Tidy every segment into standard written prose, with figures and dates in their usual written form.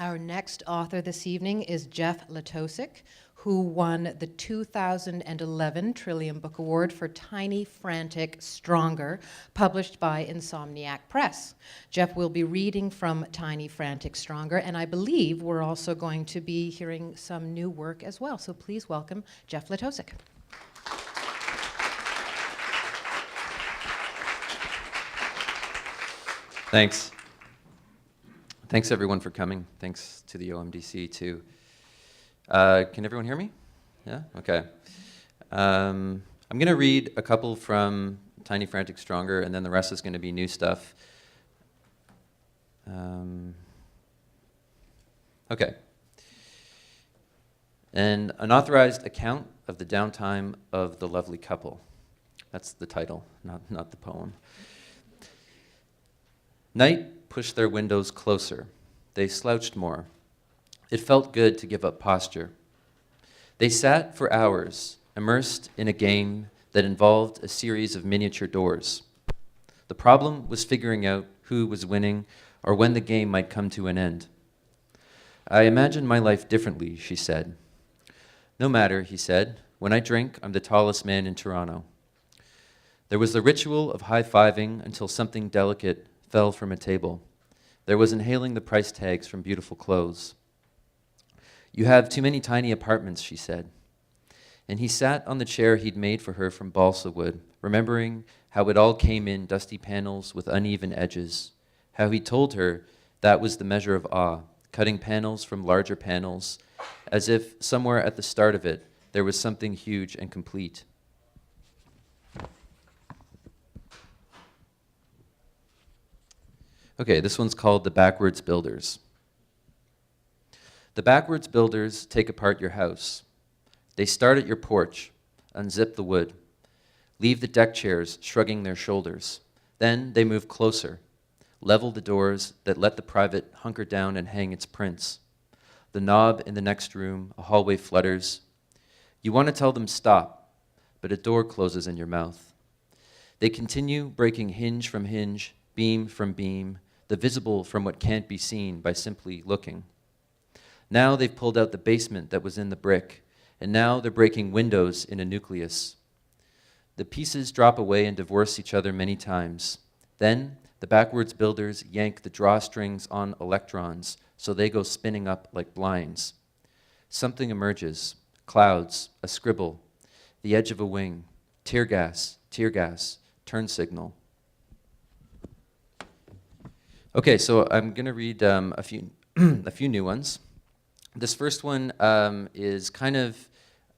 Our next author this evening is Jeff Latosik, who won the 2011 Trillium Book Award for Tiny Frantic Stronger, published by Insomniac Press. Jeff will be reading from Tiny Frantic Stronger, and I believe we're also going to be hearing some new work as well. So please welcome Jeff Latosik. Thanks. Thanks everyone for coming. Thanks to the OMDC too. Can everyone hear me? Yeah? Okay. I'm going to read a couple from Tiny Frantic Stronger, and then the rest is going to be new stuff. Okay. An unauthorized account of the downtime of the lovely couple. That's the title, not the poem. Night pushed their windows closer. They slouched more. It felt good to give up posture. They sat for hours, immersed in a game that involved a series of miniature doors. The problem was figuring out who was winning or when the game might come to an end. I imagine my life differently, she said. No matter, he said. When I drink, I'm the tallest man in Toronto. There was the ritual of high-fiving until something delicate fell from a table. There was inhaling the price tags from beautiful clothes. You have too many tiny apartments, she said. And he sat on the chair he'd made for her from balsa wood, remembering how it all came in dusty panels with uneven edges, how he told her that was the measure of awe, cutting panels from larger panels, as if somewhere at the start of it there was something huge and complete. Okay, this one's called The Backwards Builders. The backwards builders take apart your house. They start at your porch, unzip the wood, leave the deck chairs shrugging their shoulders. Then they move closer, level the doors that let the private hunker down and hang its prints. The knob in the next room, a hallway flutters. You want to tell them stop, but a door closes in your mouth. They continue breaking hinge from hinge, beam from beam, the visible from what can't be seen by simply looking. Now they've pulled out the basement that was in the brick, and now they're breaking windows in a nucleus. The pieces drop away and divorce each other many times. Then the backwards builders yank the drawstrings on electrons, so they go spinning up like blinds. Something emerges, clouds, a scribble, the edge of a wing, tear gas, turn signal. Okay, so I'm going to read a few new ones. This first one is kind of,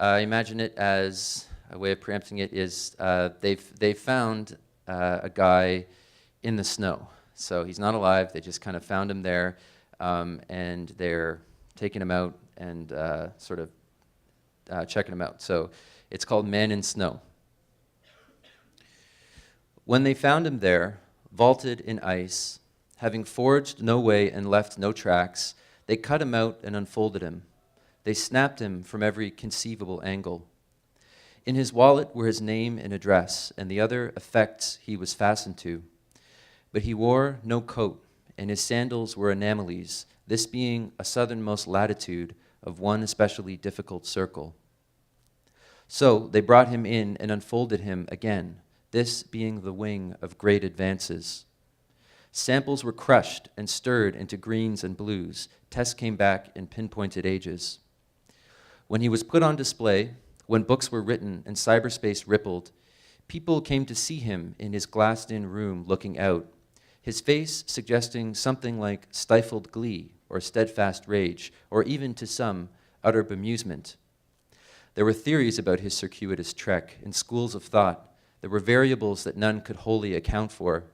imagine it as a way of preempting it is they've found a guy in the snow. So he's not alive. They just kind of found him there, and they're taking him out and sort of checking him out. So it's called Man in Snow. When they found him there, vaulted in ice, having forged no way and left no tracks, they cut him out and unfolded him. They snapped him from every conceivable angle. In his wallet were his name and address, and the other effects he was fastened to. But he wore no coat, and his sandals were anomalies, this being a southernmost latitude of one especially difficult circle. So they brought him in and unfolded him again, this being the wing of great advances. Samples were crushed and stirred into greens and blues. Tests came back in pinpointed ages. When he was put on display, when books were written and cyberspace rippled, people came to see him in his glassed-in room looking out, his face suggesting something like stifled glee or steadfast rage, or even to some, utter bemusement. There were theories about his circuitous trek and schools of thought. There were variables that none could wholly account for,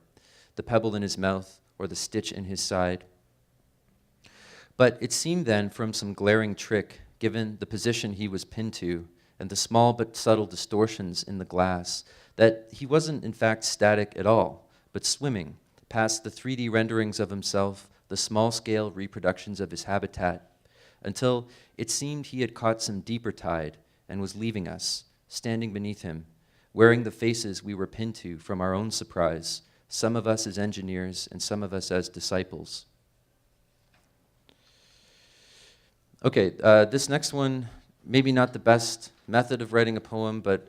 the pebble in his mouth, or the stitch in his side. But it seemed then, from some glaring trick, given the position he was pinned to, and the small but subtle distortions in the glass, that he wasn't in fact static at all, but swimming past the 3D renderings of himself, the small-scale reproductions of his habitat, until it seemed he had caught some deeper tide and was leaving us, standing beneath him, wearing the faces we were pinned to from our own surprise, some of us as engineers and some of us as disciples. Okay, this next one, maybe not the best method of writing a poem, but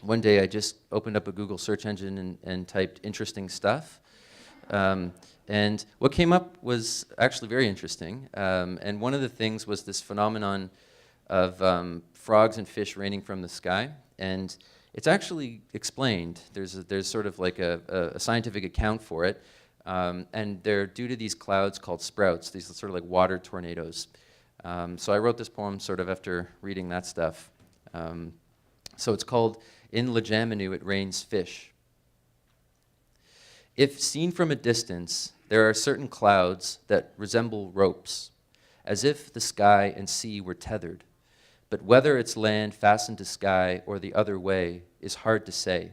one day I just opened up a Google search engine and typed interesting stuff. Um, and what came up was actually very interesting. And one of the things was this phenomenon of frogs and fish raining from the sky. And it's actually explained. There's sort of like a scientific account for it. And they're due to these clouds called sprouts, these sort of like water tornadoes. So I wrote this poem sort of after reading that stuff. So it's called In Lajamanu It Rains Fish. If seen from a distance, there are certain clouds that resemble ropes, as if the sky and sea were tethered. But whether it's land fastened to sky or the other way is hard to say.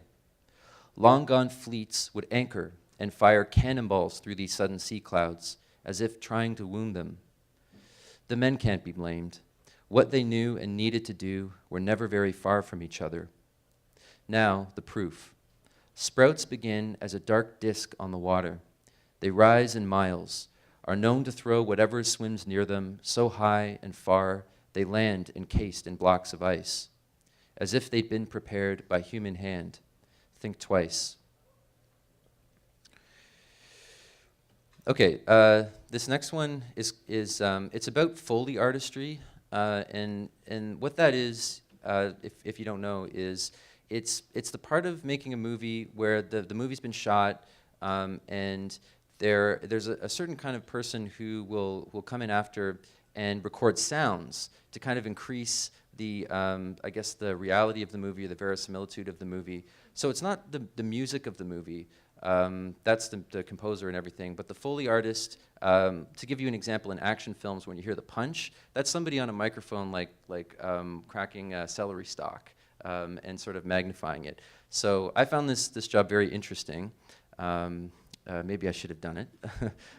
Long gone fleets would anchor and fire cannonballs through these sudden sea clouds, as if trying to wound them. The men can't be blamed. What they knew and needed to do were never very far from each other. Now, the proof. Sprouts begin as a dark disk on the water. They rise in miles, are known to throw whatever swims near them so high and far they land encased in blocks of ice, as if they'd been prepared by human hand. Think twice. Okay, this next one is it's about Foley artistry, and what that is, if you don't know, is it's the part of making a movie where the movie's been shot, and there's a certain kind of person who will come in after and record sounds to kind of increase the I guess the reality of the movie, or the verisimilitude of the movie. So it's not the music of the movie. That's the composer and everything. But the Foley artist, to give you an example, in action films, when you hear the punch, that's somebody on a microphone like cracking a celery stalk and sort of magnifying it. So I found this job very interesting. Maybe I should have done it,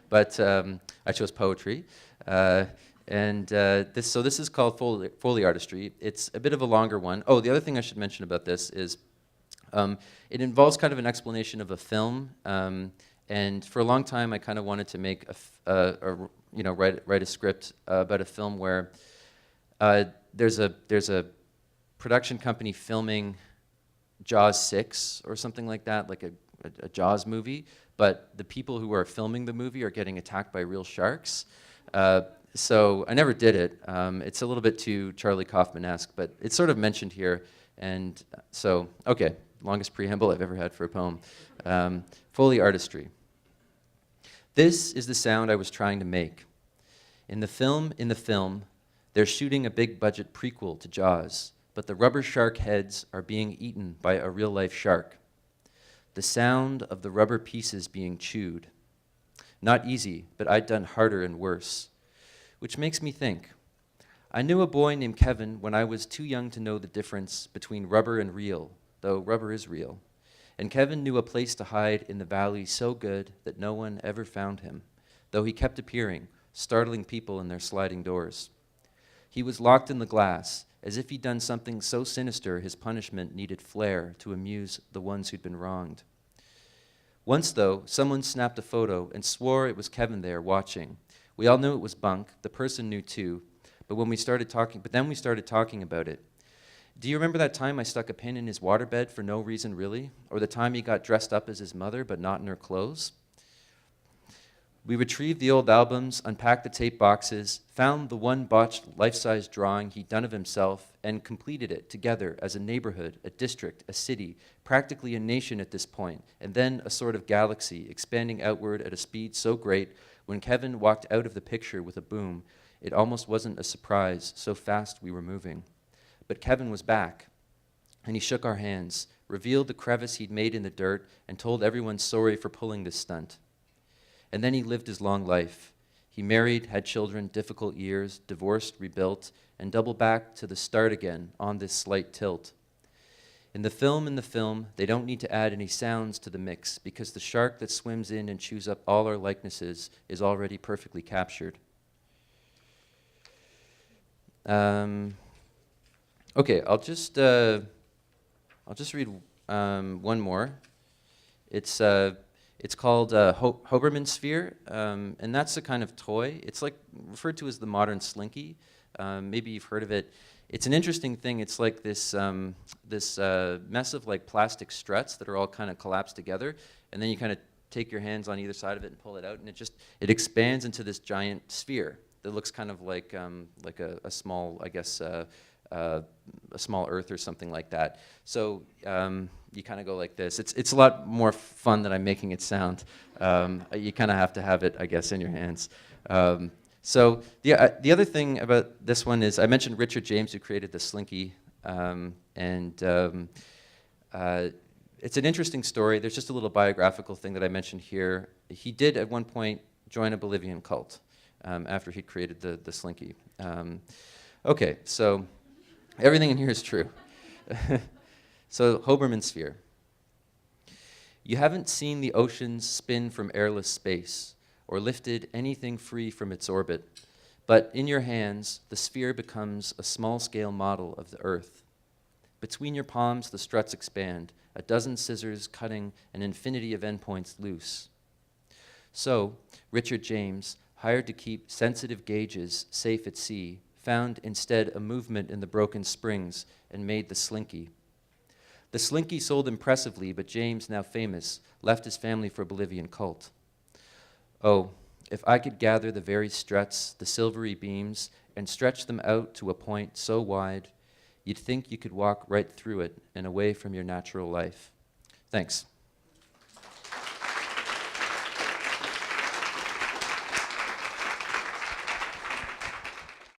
but I chose poetry. So this is called Foley artistry. It's a bit of a longer one. Oh, the other thing I should mention about this is it involves kind of an explanation of a film, and for a long time I kind of wanted to make write a script about a film where there's a production company filming Jaws 6 or something like that, like a Jaws movie, but the people who are filming the movie are getting attacked by real sharks. So I never did it. It's a little bit too Charlie Kaufman-esque, but it's sort of mentioned here. And so, okay, longest preamble I've ever had for a poem. Foley artistry. This is the sound I was trying to make. In the film, they're shooting a big budget prequel to Jaws, but the rubber shark heads are being eaten by a real life shark. The sound of the rubber pieces being chewed. Not easy, but I'd done harder and worse. Which makes me think. I knew a boy named Kevin when I was too young to know the difference between rubber and real, though rubber is real. And Kevin knew a place to hide in the valley so good that no one ever found him, though he kept appearing, startling people in their sliding doors. He was locked in the glass, as if he'd done something so sinister his punishment needed flair to amuse the ones who'd been wronged. Once, though, someone snapped a photo and swore it was Kevin there watching. We all knew it was bunk. The person knew too. But then we started talking about it. Do you remember that time I stuck a pin in his waterbed for no reason really? Or the time he got dressed up as his mother but not in her clothes? We retrieved the old albums, unpacked the tape boxes, found the one botched life-size drawing he'd done of himself, and completed it together as a neighborhood, a district, a city, practically a nation at this point, and then a sort of galaxy expanding outward at a speed so great when Kevin walked out of the picture with a boom, it almost wasn't a surprise, so fast we were moving. But Kevin was back, and he shook our hands, revealed the crevice he'd made in the dirt, and told everyone sorry for pulling this stunt. And then he lived his long life. He married, had children, difficult years, divorced, rebuilt, and doubled back to the start again on this slight tilt. In the film, they don't need to add any sounds to the mix because the shark that swims in and chews up all our likenesses is already perfectly captured. Okay, I'll just read one more. It's It's called Hobermans Sphere, and that's a kind of toy. It's like referred to as the modern slinky. Maybe you've heard of it. It's an interesting thing. It's like this mess of like plastic struts that are all kind of collapsed together, and then you kind of take your hands on either side of it and pull it out, and it expands into this giant sphere that looks kind of like a small, I guess, a small Earth or something like that. So you kind of go like this. It's a lot more fun than I'm making it sound. You kind of have to have it, I guess, in your hands. So the other thing about this one is I mentioned Richard James, who created the Slinky, it's an interesting story. There's just a little biographical thing that I mentioned here. He did at one point join a Bolivian cult after he created the Slinky. Okay, so everything in here is true. So Hobermans Sphere. You haven't seen the oceans spin from airless space or lifted anything free from its orbit, but in your hands, the sphere becomes a small-scale model of the Earth. Between your palms, the struts expand, a dozen scissors cutting an infinity of endpoints loose. So, Richard James, hired to keep sensitive gauges safe at sea, found instead a movement in the broken springs and made the Slinky. The Slinky sold impressively, but James, now famous, left his family for a Bolivian cult. Oh, if I could gather the very struts, the silvery beams, and stretch them out to a point so wide, you'd think you could walk right through it and away from your natural life. Thanks.